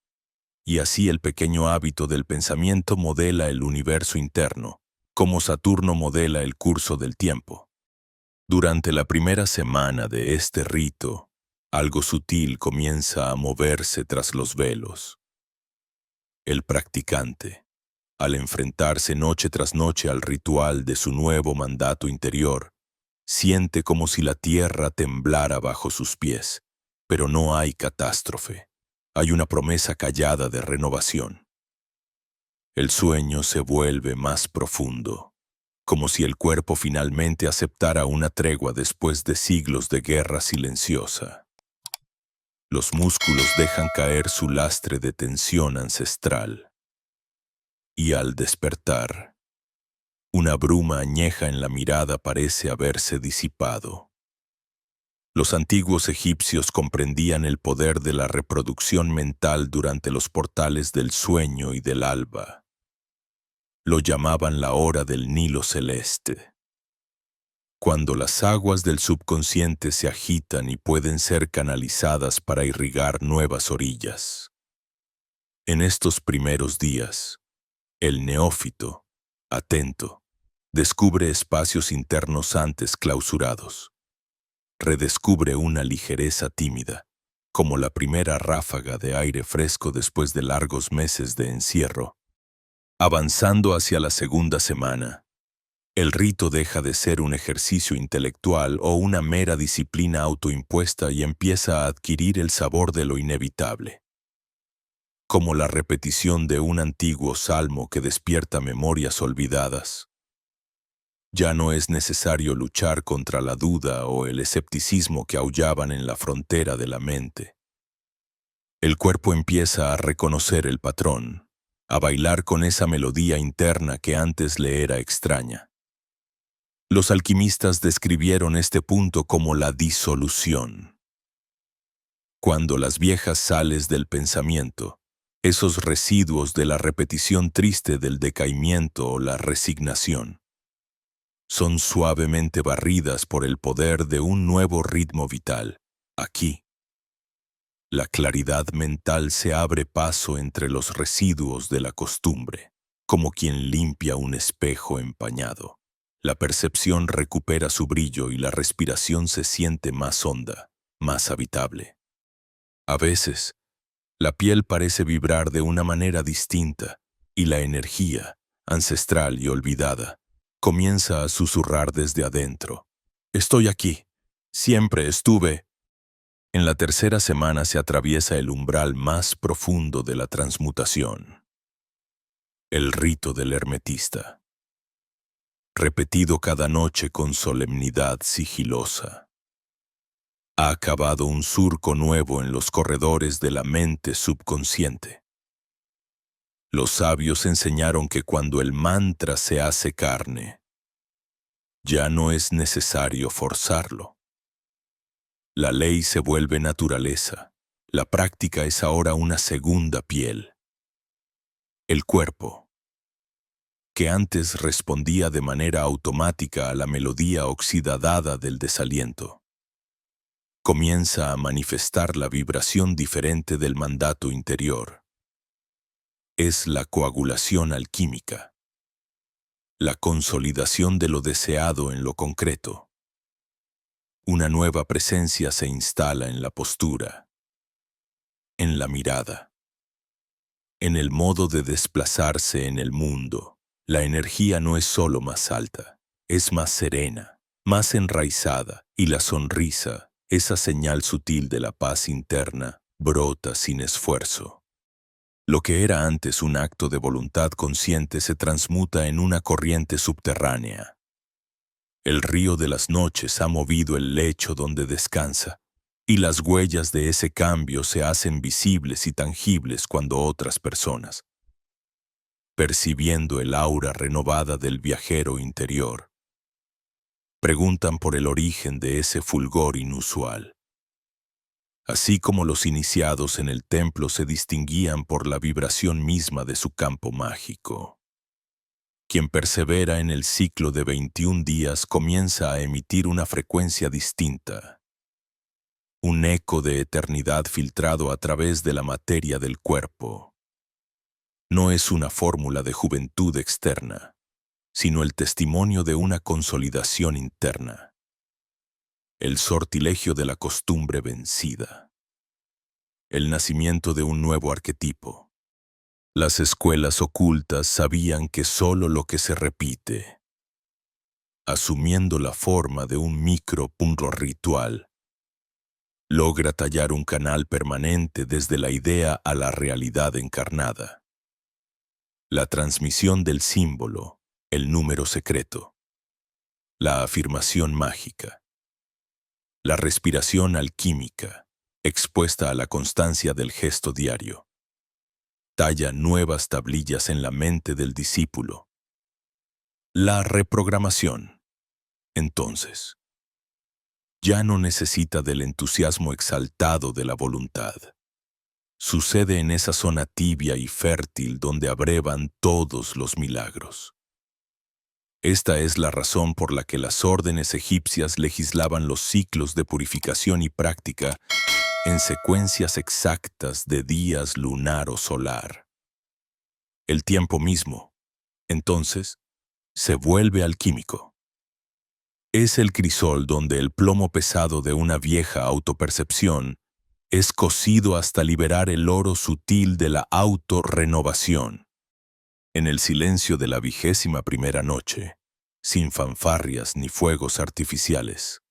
Y así el pequeño hábito del pensamiento modela el universo interno, como Saturno modela el curso del tiempo. Durante la primera semana de este rito, algo sutil comienza a moverse tras los velos. El practicante, al enfrentarse noche tras noche al ritual de su nuevo mandato interior, siente como si la tierra temblara bajo sus pies, pero no hay catástrofe. Hay una promesa callada de renovación. El sueño se vuelve más profundo, como si el cuerpo finalmente aceptara una tregua después de siglos de guerra silenciosa. Los músculos dejan caer su lastre de tensión ancestral. Y al despertar, una bruma añeja en la mirada parece haberse disipado. Los antiguos egipcios comprendían el poder de la reproducción mental durante los portales del sueño y del alba. Lo llamaban la hora del Nilo celeste. Cuando las aguas del subconsciente se agitan y pueden ser canalizadas para irrigar nuevas orillas. En estos primeros días, el neófito, atento, descubre espacios internos antes clausurados. Redescubre una ligereza tímida, como la primera ráfaga de aire fresco después de largos meses de encierro. Avanzando hacia la segunda semana, el rito deja de ser un ejercicio intelectual o una mera disciplina autoimpuesta y empieza a adquirir el sabor de lo inevitable. Como la repetición de un antiguo salmo que despierta memorias olvidadas. Ya no es necesario luchar contra la duda o el escepticismo que aullaban en la frontera de la mente. El cuerpo empieza a reconocer el patrón, a bailar con esa melodía interna que antes le era extraña. Los alquimistas describieron este punto como la disolución. Cuando las viejas sales del pensamiento, esos residuos de la repetición triste del decaimiento o la resignación, son suavemente barridas por el poder de un nuevo ritmo vital. Aquí, la claridad mental se abre paso entre los residuos de la costumbre, como quien limpia un espejo empañado. La percepción recupera su brillo y la respiración se siente más honda, más habitable. A veces, la piel parece vibrar de una manera distinta y la energía, ancestral y olvidada, comienza a susurrar desde adentro. Estoy aquí. Siempre estuve. En la tercera semana se atraviesa el umbral más profundo de la transmutación. El rito del hermetista. Repetido cada noche con solemnidad sigilosa. Ha acabado un surco nuevo en los corredores de la mente subconsciente. Los sabios enseñaron que cuando el mantra se hace carne, ya no es necesario forzarlo. La ley se vuelve naturaleza. La práctica es ahora una segunda piel. El cuerpo, que antes respondía de manera automática a la melodía oxidada del desaliento, comienza a manifestar la vibración diferente del mandato interior. Es la coagulación alquímica, la consolidación de lo deseado en lo concreto. Una nueva presencia se instala en la postura, en la mirada, en el modo de desplazarse en el mundo. La energía no es solo más alta, es más serena, más enraizada, y la sonrisa, esa señal sutil de la paz interna, brota sin esfuerzo. Lo que era antes un acto de voluntad consciente se transmuta en una corriente subterránea. El río de las noches ha movido el lecho donde descansa, y las huellas de ese cambio se hacen visibles y tangibles cuando otras personas, percibiendo el aura renovada del viajero interior, preguntan por el origen de ese fulgor inusual. Así como los iniciados en el templo se distinguían por la vibración misma de su campo mágico. Quien persevera en el ciclo de 21 días comienza a emitir una frecuencia distinta, un eco de eternidad filtrado a través de la materia del cuerpo. No es una fórmula de juventud externa, sino el testimonio de una consolidación interna. El sortilegio de la costumbre vencida. El nacimiento de un nuevo arquetipo. Las escuelas ocultas sabían que solo lo que se repite, asumiendo la forma de un micro-punto ritual, logra tallar un canal permanente desde la idea a la realidad encarnada. La transmisión del símbolo, el número secreto, la afirmación mágica, la respiración alquímica, expuesta a la constancia del gesto diario, talla nuevas tablillas en la mente del discípulo. La reprogramación, entonces, ya no necesita del entusiasmo exaltado de la voluntad. sucede en esa zona tibia y fértil donde abrevan todos los milagros. Esta es la razón por la que las órdenes egipcias legislaban los ciclos de purificación y práctica en secuencias exactas de días lunar o solar. El tiempo mismo, entonces, se vuelve alquímico. Es el crisol donde el plomo pesado de una vieja autopercepción es cocido hasta liberar el oro sutil de la autorrenovación. En el silencio de la 21ª noche, sin fanfarrias ni fuegos artificiales,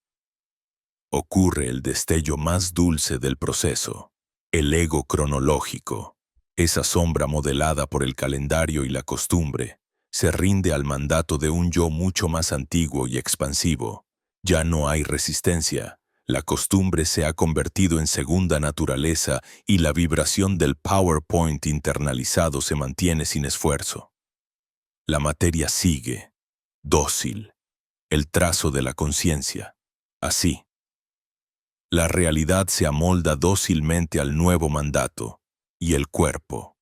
ocurre el destello más dulce del proceso, el ego cronológico. Esa sombra modelada por el calendario y la costumbre se rinde al mandato de un yo mucho más antiguo y expansivo. Ya no hay resistencia. La costumbre se ha convertido en segunda naturaleza y la vibración del PowerPoint internalizado se mantiene sin esfuerzo. La materia sigue, dócil, el trazo de la conciencia. Así, la realidad se amolda dócilmente al nuevo mandato, y el cuerpo,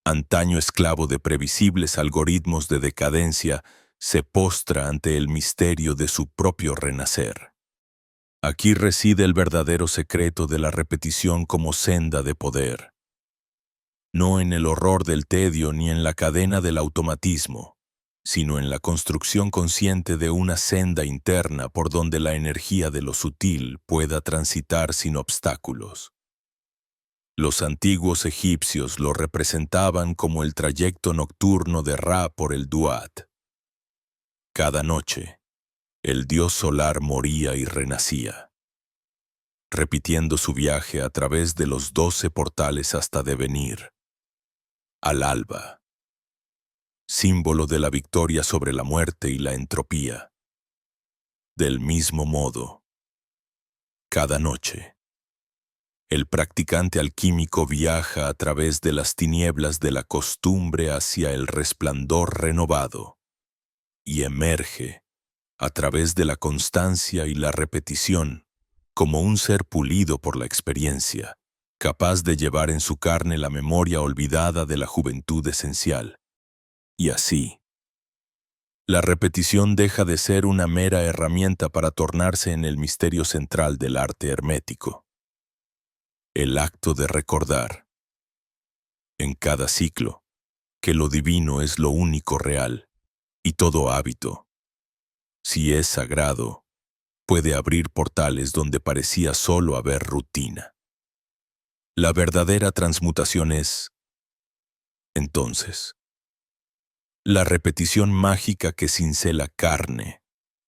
antaño esclavo de previsibles algoritmos de decadencia, se postra ante el misterio de su propio renacer. Aquí reside el verdadero secreto de la repetición como senda de poder. No en el horror del tedio ni en la cadena del automatismo, sino en la construcción consciente de una senda interna por donde la energía de lo sutil pueda transitar sin obstáculos. Los antiguos egipcios lo representaban como el trayecto nocturno de Ra por el Duat. Cada noche, el dios solar moría y renacía, repitiendo su viaje a través de los 12 portales hasta devenir al alba, símbolo de la victoria sobre la muerte y la entropía. Del mismo modo, cada noche, el practicante alquímico viaja a través de las tinieblas de la costumbre hacia el resplandor renovado y emerge a través de la constancia y la repetición como un ser pulido por la experiencia, capaz de llevar en su carne la memoria olvidada de la juventud esencial. Y así, la repetición deja de ser una mera herramienta para tornarse en el misterio central del arte hermético. El acto de recordar, en cada ciclo, que lo divino es lo único real, y todo hábito, si es sagrado, puede abrir portales donde parecía solo haber rutina. La verdadera transmutación es, entonces, la repetición mágica que cincela carne,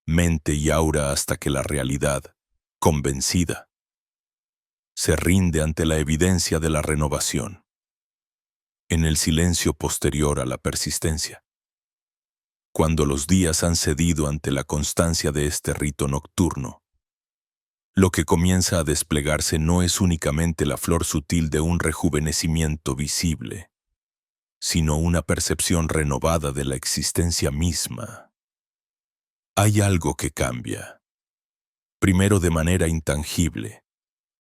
mente y aura hasta que la realidad, convencida, se rinde ante la evidencia de la renovación, en el silencio posterior a la persistencia. Cuando los días han cedido ante la constancia de este rito nocturno, lo que comienza a desplegarse no es únicamente la flor sutil de un rejuvenecimiento visible, sino una percepción renovada de la existencia misma. Hay algo que cambia, primero de manera intangible,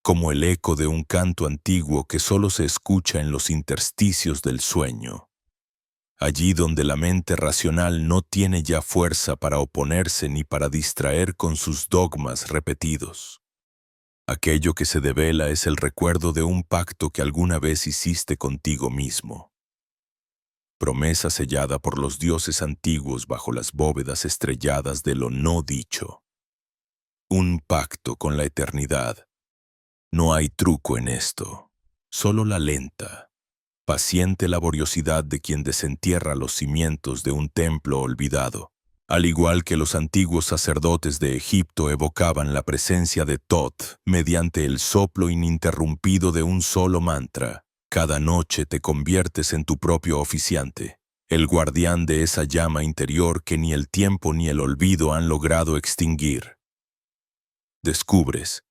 como el eco de un canto antiguo que solo se escucha en los intersticios del sueño, allí donde la mente racional no tiene ya fuerza para oponerse ni para distraer con sus dogmas repetidos. Aquello que se devela es el recuerdo de un pacto que alguna vez hiciste contigo mismo, promesa sellada por los dioses antiguos bajo las bóvedas estrelladas de lo no dicho. Un pacto con la eternidad. No hay truco en esto, solo la lenta, paciente laboriosidad de quien desentierra los cimientos de un templo olvidado. Al igual que los antiguos sacerdotes de Egipto evocaban la presencia de Thoth mediante el soplo ininterrumpido de un solo mantra, cada noche te conviertes en tu propio oficiante, el guardián de esa llama interior que ni el tiempo ni el olvido han logrado extinguir. Descubres,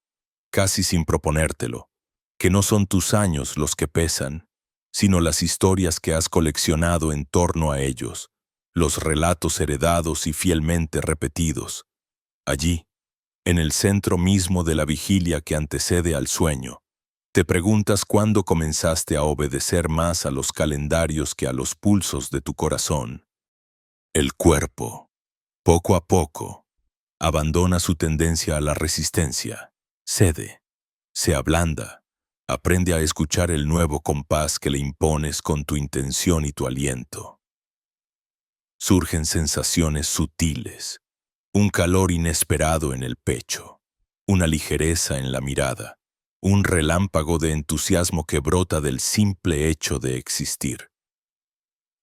casi sin proponértelo, que no son tus años los que pesan, sino las historias que has coleccionado en torno a ellos, los relatos heredados y fielmente repetidos. Allí, en el centro mismo de la vigilia que antecede al sueño, Te preguntas cuándo comenzaste a obedecer más a los calendarios que a los pulsos de tu corazón. El cuerpo, poco a poco, abandona su tendencia a la resistencia, cede, se ablanda, aprende a escuchar el nuevo compás que le impones con tu intención y tu aliento. Surgen sensaciones sutiles, un calor inesperado en el pecho, una ligereza en la mirada, un relámpago de entusiasmo que brota del simple hecho de existir.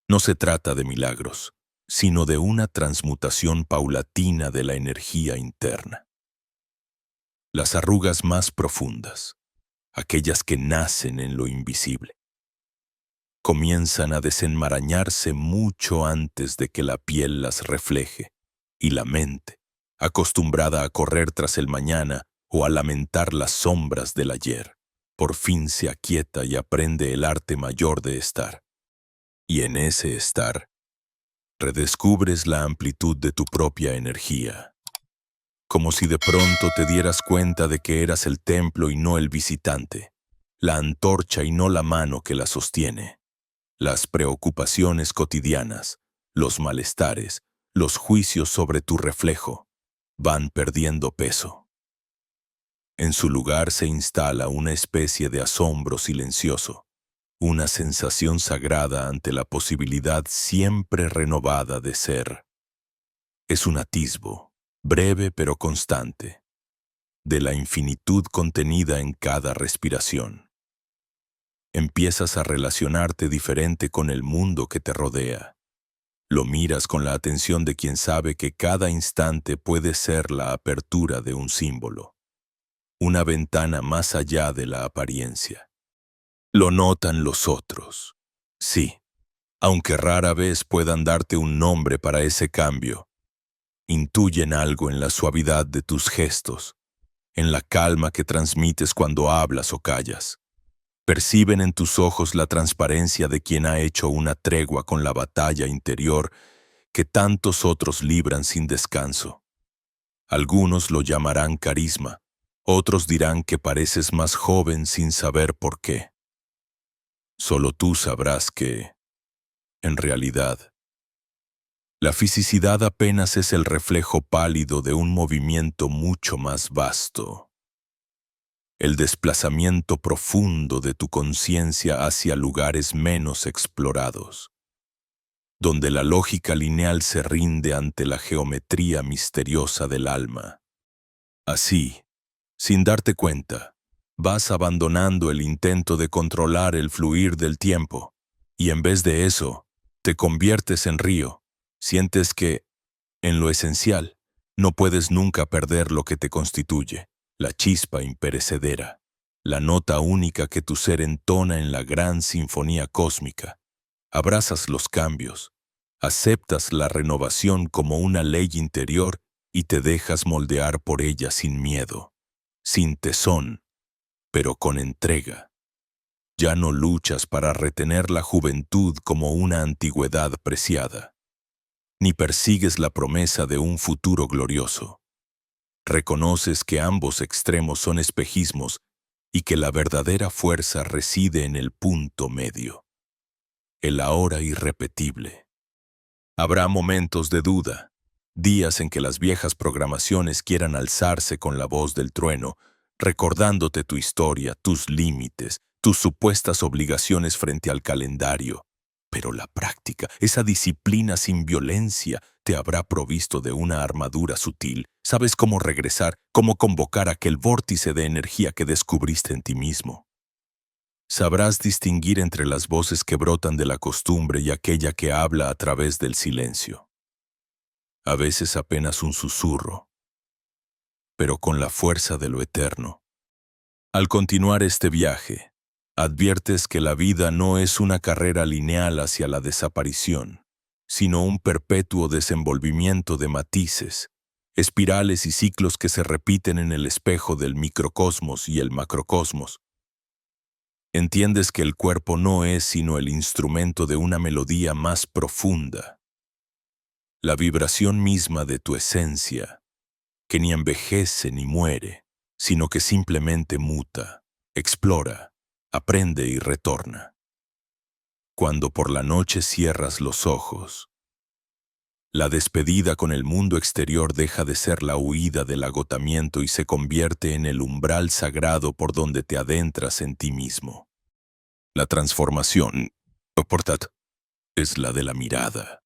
No se trata de milagros, sino de una transmutación paulatina de la energía interna. Las arrugas más profundas, aquellas que nacen en lo invisible, comienzan a desenmarañarse mucho antes de que la piel las refleje, y la mente, acostumbrada a correr tras el mañana o a lamentar las sombras del ayer, por fin se aquieta y aprende el arte mayor de estar. Y en ese estar, redescubres la amplitud de tu propia energía, como si de pronto te dieras cuenta de que eras el templo y no el visitante, la antorcha y no la mano que la sostiene. Las preocupaciones cotidianas, los malestares, los juicios sobre tu reflejo, van perdiendo peso. En su lugar se instala una especie de asombro silencioso, una sensación sagrada ante la posibilidad siempre renovada de ser. Es un atisbo, breve pero constante, de la infinitud contenida en cada respiración. Empiezas a relacionarte diferente con el mundo que te rodea. Lo miras con la atención de quien sabe que cada instante puede ser la apertura de un símbolo, una ventana más allá de la apariencia. Lo notan los otros. Sí, aunque rara vez puedan darte un nombre para ese cambio, intuyen algo en la suavidad de tus gestos, en la calma que transmites cuando hablas o callas. Perciben en tus ojos la transparencia de quien ha hecho una tregua con la batalla interior que tantos otros libran sin descanso. Algunos lo llamarán carisma, otros dirán que pareces más joven sin saber por qué. Solo tú sabrás que, en realidad, la fisicidad apenas es el reflejo pálido de un movimiento mucho más vasto. El desplazamiento profundo de tu conciencia hacia lugares menos explorados, donde la lógica lineal se rinde ante la geometría misteriosa del alma. Así, sin darte cuenta, vas abandonando el intento de controlar el fluir del tiempo, y en vez de eso, te conviertes en río. Sientes que, en lo esencial, no puedes nunca perder lo que te constituye, la chispa imperecedera, la nota única que tu ser entona en la gran sinfonía cósmica. Abrazas los cambios, aceptas la renovación como una ley interior y te dejas moldear por ella sin miedo, sin tesón, pero con entrega. Ya no luchas para retener la juventud como una antigüedad preciada, ni persigues la promesa de un futuro glorioso. Reconoces que ambos extremos son espejismos y que la verdadera fuerza reside en el punto medio, el ahora irrepetible. Habrá momentos de duda, días en que las viejas programaciones quieran alzarse con la voz del trueno, recordándote tu historia, tus límites, tus supuestas obligaciones frente al calendario. Pero la práctica, esa disciplina sin violencia, te habrá provisto de una armadura sutil. Sabes cómo regresar, cómo convocar aquel vórtice de energía que descubriste en ti mismo. Sabrás distinguir entre las voces que brotan de la costumbre y aquella que habla a través del silencio. A veces apenas un susurro, pero con la fuerza de lo eterno. Al continuar este viaje, adviertes que la vida no es una carrera lineal hacia la desaparición, sino un perpetuo desenvolvimiento de matices, espirales y ciclos que se repiten en el espejo del microcosmos y el macrocosmos. Entiendes que el cuerpo no es sino el instrumento de una melodía más profunda, la vibración misma de tu esencia, que ni envejece ni muere, sino que simplemente muta, Explora, aprende y retorna. Cuando por la noche cierras los ojos, la despedida con el mundo exterior deja de ser la huida del agotamiento y se convierte en el umbral sagrado por donde te adentras en ti mismo. La transformación, portat, es la de la mirada.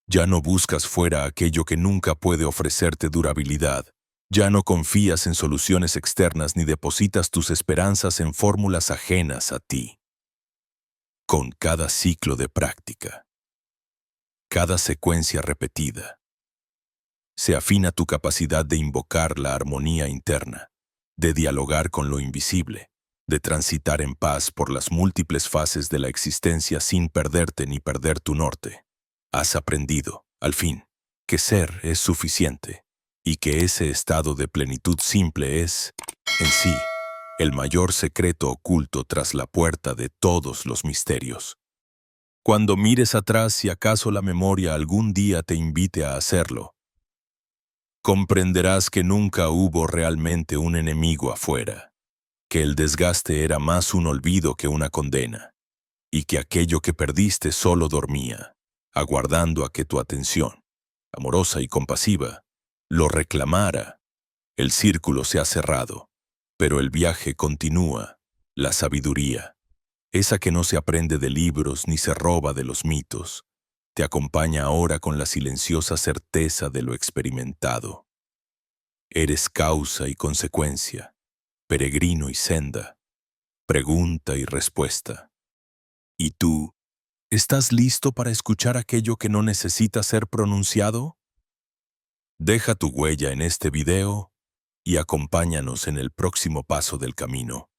Ya no buscas fuera aquello que nunca puede ofrecerte durabilidad. Ya no confías en soluciones externas ni depositas tus esperanzas en fórmulas ajenas a ti. Con cada ciclo de práctica, cada secuencia repetida, se afina tu capacidad de invocar la armonía interna, de dialogar con lo invisible, de transitar en paz por las múltiples fases de la existencia sin perderte ni perder tu norte. Has aprendido, al fin, que ser es suficiente y que ese estado de plenitud simple es, en sí, el mayor secreto oculto tras la puerta de todos los misterios. Cuando mires atrás, si acaso la memoria algún día te invite a hacerlo, comprenderás que nunca hubo realmente un enemigo afuera, que el desgaste era más un olvido que una condena, y que aquello que perdiste solo dormía, aguardando a que tu atención, amorosa y compasiva, lo reclamara. El círculo se ha cerrado, pero el viaje continúa. La sabiduría, esa que no se aprende de libros ni se roba de los mitos, te acompaña ahora con la silenciosa certeza de lo experimentado. Eres causa y consecuencia, peregrino y senda, pregunta y respuesta. ¿Y tú, estás listo para escuchar aquello que no necesita ser pronunciado? Deja tu huella en este video y acompáñanos en el próximo paso del camino.